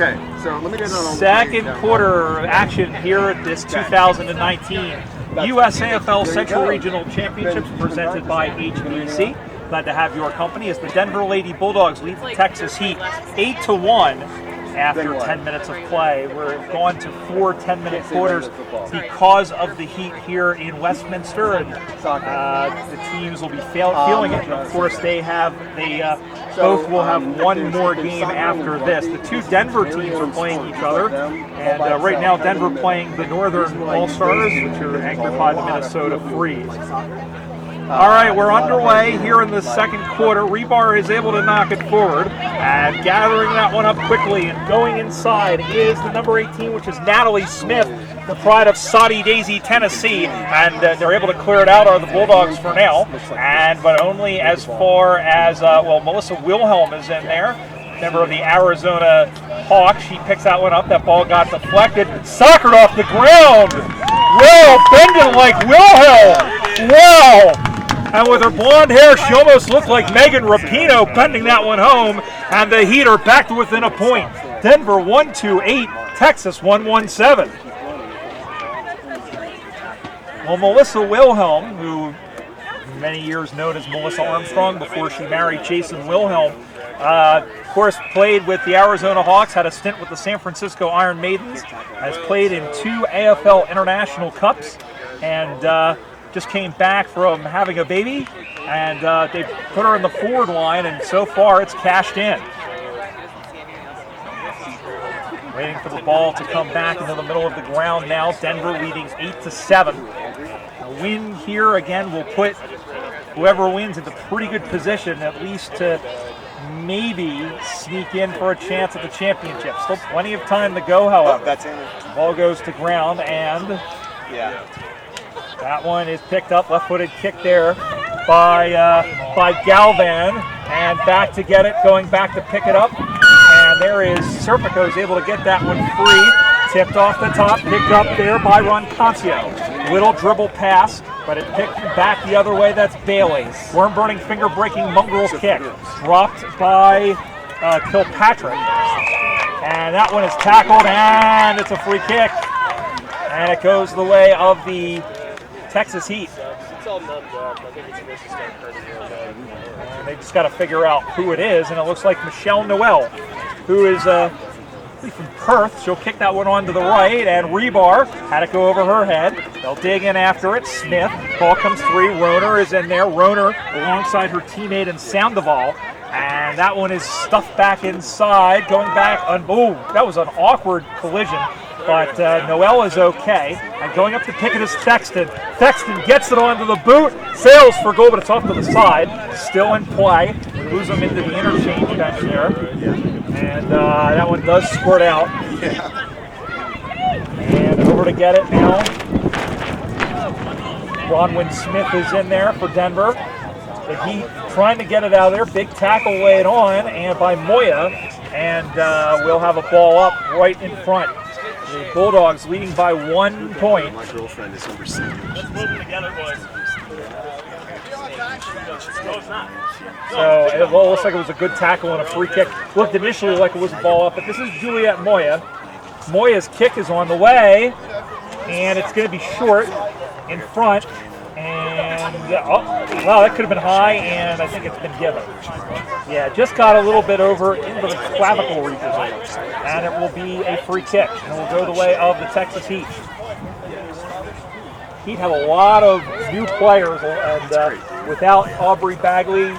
Okay, so let me get on second quarter action here at this 2019 USAFL Central Regional Championships presented by HBC. Glad to have your company as the Denver Lady Bulldogs lead the Texas Heat 8-1 after 10 minutes of play. We're gone to 4 10-minute quarters because of the heat here in Westminster, and the teams will be feeling it. And of course, they both will have one more game after this. The two Denver teams are playing each other, and right now Denver playing the Northern All-Stars, which are anchored by the Minnesota Freeze. All right, we're underway here in the second quarter. Rebar is able to knock it forward, and gathering that one up quickly and going inside is the number 18, which is Natalie Smith, the pride of Soddy Daisy, Tennessee, and they're able to clear it out, are the Bulldogs for now, but only as far as, Melissa Wilhelm is in there, member of the Arizona Hawks. She picks that one up. That ball got deflected, soccered off the ground. Well, bending like Wilhelm. Wow. And with her blonde hair, she almost looked like Megan Rapinoe bending that one home. And the Heat are back to within a point. Denver 1-2-8, Texas 1-1-7. Well, Melissa Wilhelm, who many years known as Melissa Armstrong before she married Jason Wilhelm, of course played with the Arizona Hawks, had a stint with the San Francisco Iron Maidens, has played in 2 AFL International Cups, and just came back from having a baby, and they put her in the forward line, and so far it's cashed in. Waiting for the ball to come back into the middle of the ground now. Denver leading 8-7. A win here again will put whoever wins into pretty good position, at least to maybe sneak in for a chance at the championship. Still plenty of time to go, however. The ball goes to ground, and that one is picked up, left-footed kick there by Galvan, and back to get it, going back to pick it up, and there is Serpico is able to get that one free, tipped off the top, picked up there by Roncancio. Little dribble pass, but it picked back the other way. That's Bailey. Worm-burning, finger-breaking mongrel kick, dropped by Kilpatrick, and that one is tackled, and it's a free kick, and it goes the way of the Texas Heat. And they just got to figure out who it is, and it looks like Michelle Noel, who is from Perth. She'll kick that one on to the right, and Rebar had it go over her head. They'll dig in after it. Smith, ball comes free. Roner is in there. Roner alongside her teammate in Sandoval, and that one is stuffed back inside, going back. That was an awkward collision. But Noel is okay. And going up to pick it is Thexton. Thexton gets it onto the boot. Sails for goal, but it's off to the side. Still in play. We lose them into the interchange bench here. And that one does squirt out. And over to get it now. Bronwyn Smith is in there for Denver. The Heat trying to get it out of there. Big tackle laid on, and by Moya. And we'll have a ball up right in front. The Bulldogs leading by 1 point. My girlfriend is number 7. Let's move it together, boys. So it looks like it was a good tackle and a free kick. Looked initially like it was a ball up, but this is Juliet Moya. Moya's kick is on the way, and it's going to be short in front. And wow, that could have been high, and I think it's been given. Yeah, just got a little bit over into the clavicle region, and it will be a free kick, and it will go the way of the Texas Heat. Heat have a lot of new players, and without Aubrey Bagley,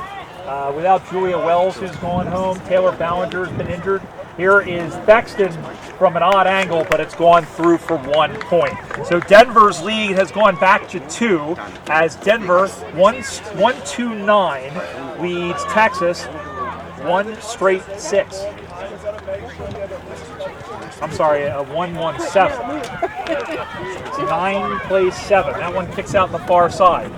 without Julia Wells, who's gone home, Taylor Ballinger has been injured. Here is Bexton from an odd angle, but it's gone through for 1 point. So Denver's lead has gone back to 2 as Denver 1-2-9 leads Texas 1-6. I'm sorry, 1-1-7. 9 plays 7. That one kicks out the far side.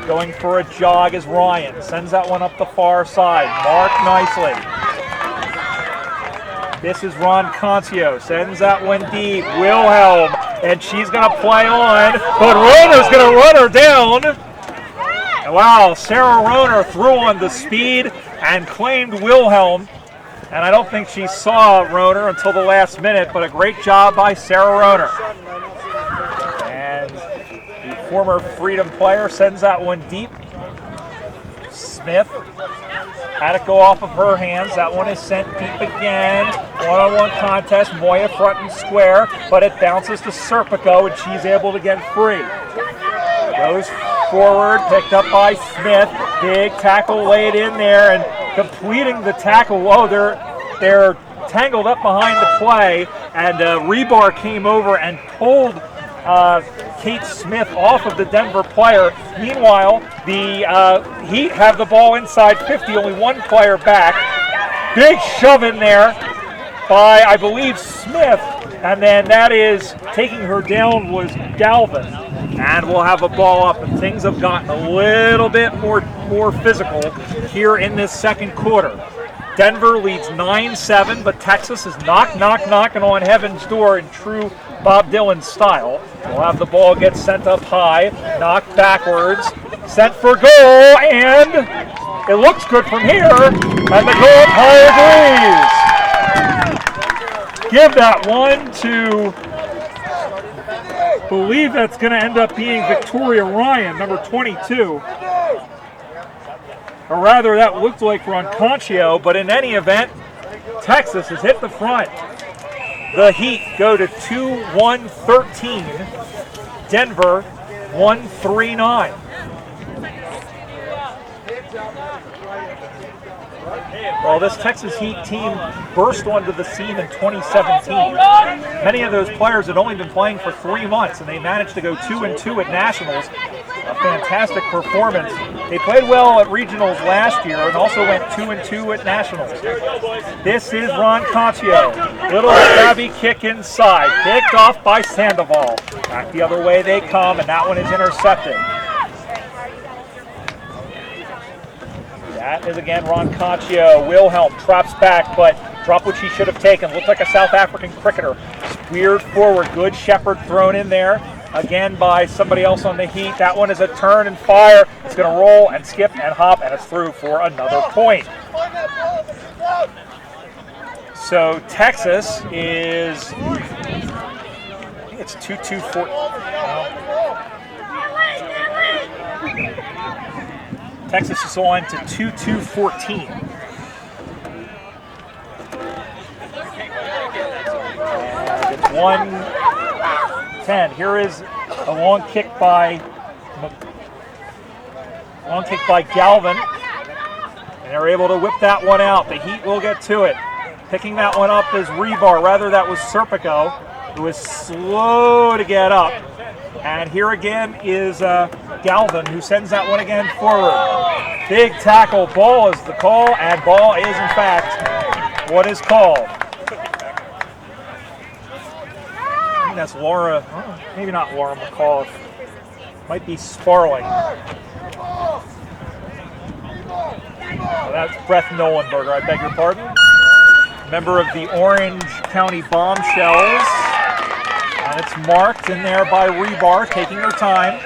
Going for a jog is Ryan. Sends that one up the far side. Marked nicely. This is Roncancio. Sends that one deep. Wilhelm. And she's going to play on. But Roner's going to run her down. Wow, Sarah Roner threw on the speed and claimed Wilhelm. And I don't think she saw Roner until the last minute, but a great job by Sarah Roner. And the former Freedom player sends that one deep. Smith had it go off of her hands. That one is sent deep again. One-on-one contest. Moya front and square, but it bounces to Serpico, and she's able to get free. Goes forward, picked up by Smith. Big tackle laid in there, and completing the tackle. Whoa, they're tangled up behind the play, and Rebar came over and pulled Kate Smith off of the Denver player. Meanwhile, the Heat have the ball inside 50, only one player back. Big shove in there by, I believe, Smith, and then that is taking her down was Galvin. And we'll have a ball up, and things have gotten a little bit more physical here in this second quarter. Denver leads 9-7, but Texas is knocking on heaven's door in true Bob Dylan style. We'll have the ball get sent up high, knocked backwards, sent for goal, and it looks good from here, and the goal umpire agrees. Give that one to, I believe that's going to end up being Victoria Ryan, number 22. Or rather, that looked like Ronconcio, but in any event, Texas has hit the front. The Heat go to 2-1-13. Denver 1-3-9. Well, this Texas Heat team burst onto the scene in 2017. Many of those players had only been playing for 3 months, and they managed to go 2-2 at Nationals. A fantastic performance. They played well at regionals last year and also went 2-2 at Nationals. This is Ronconcio. Little stabby kick inside. Picked off by Sandoval. Back the other way they come, and that one is intercepted. That is again Ronconcio. Wilhelm drops back, but dropped what she should have taken. Looked like a South African cricketer. Speared forward. Good Shepherd thrown in there. Again by somebody else on the Heat. That one is a turn and fire. It's going to roll and skip and hop, and it's through for another point. So Texas is, I think it's 2-2-4. Texas is on to 2-2-14. It's 1-10. Here is a long kick by Galvin, and they're able to whip that one out. The Heat will get to it. Picking that one up is Rebar. Rather, that was Serpico, who is slow to get up. And here again is Galvin, who sends that one again forward. Big tackle. Ball is the call, and ball is, in fact, what is called. I think that's Laura, maybe not Laura McCall. Might be Sparling. Oh, that's Brett Nolenberger, I beg your pardon. Member of the Orange County Bombshells. And it's marked in there by Rebar, taking her time.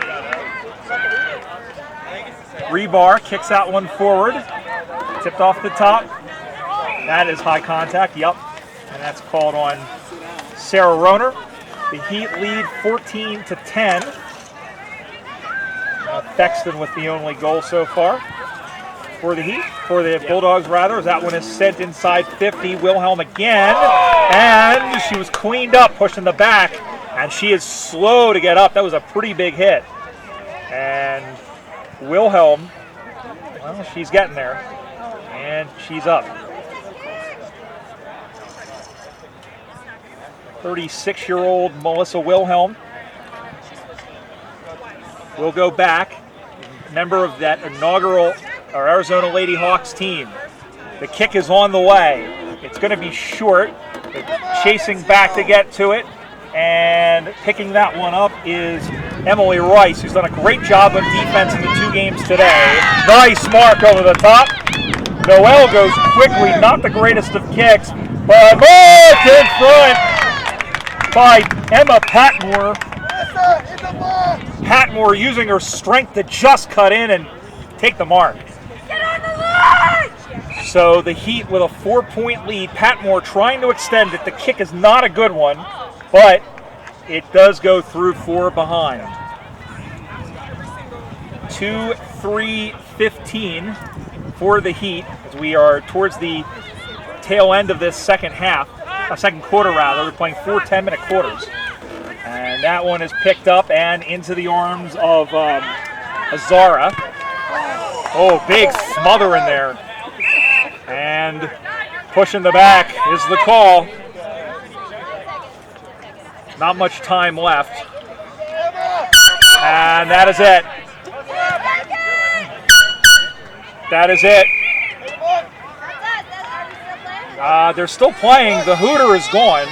Rebar kicks that one forward. Tipped off the top. That is high contact, yep. And that's called on Sarah Roner. The Heat lead 14-10. Bexton with the only goal so far for the Heat, for the Bulldogs rather. That one is sent inside 50. Wilhelm again, and she was cleaned up, pushed in the back, and she is slow to get up. That was a pretty big hit. And Wilhelm, well, she's getting there, and she's up. 36-year-old Melissa Wilhelm will go back, member of that inaugural Arizona Lady Hawks team. The kick is on the way. It's going to be short. They're chasing back to get to it, and picking that one up is Emily Rice, who's done a great job of defense in the 2 games today. Nice mark over the top. Noel goes quickly, not the greatest of kicks, but marked in front by Emma Patmore. Patmore using her strength to just cut in and take the mark. So the Heat with a 4-point lead. Patmore trying to extend it. The kick is not a good one, but it does go through 4 behind. 2-3-15 for the Heat as we are towards the tail end of this second quarter rather. We're playing 4 10-minute quarters. And that one is picked up and into the arms of Azara. Oh, big smother in there. And pushing the back is the call. Not much time left. And that is it. That is it. They're still playing. The hooter is gone.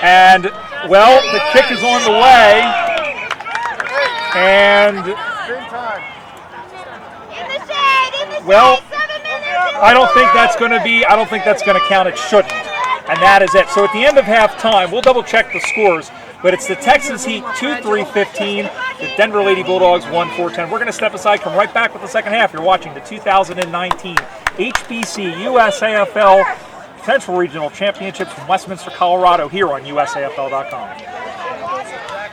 And, well, the kick is on the way. And, well, I don't think that's going to count. It shouldn't. And that is it. So at the end of halftime, we'll double check the scores, but it's the Texas Heat 2-3-15, the Denver Lady Bulldogs 1-4-10. We're going to step aside, come right back with the second half. You're watching the 2019 HBC USAFL Central Regional Championships from Westminster, Colorado, here on USAFL.com.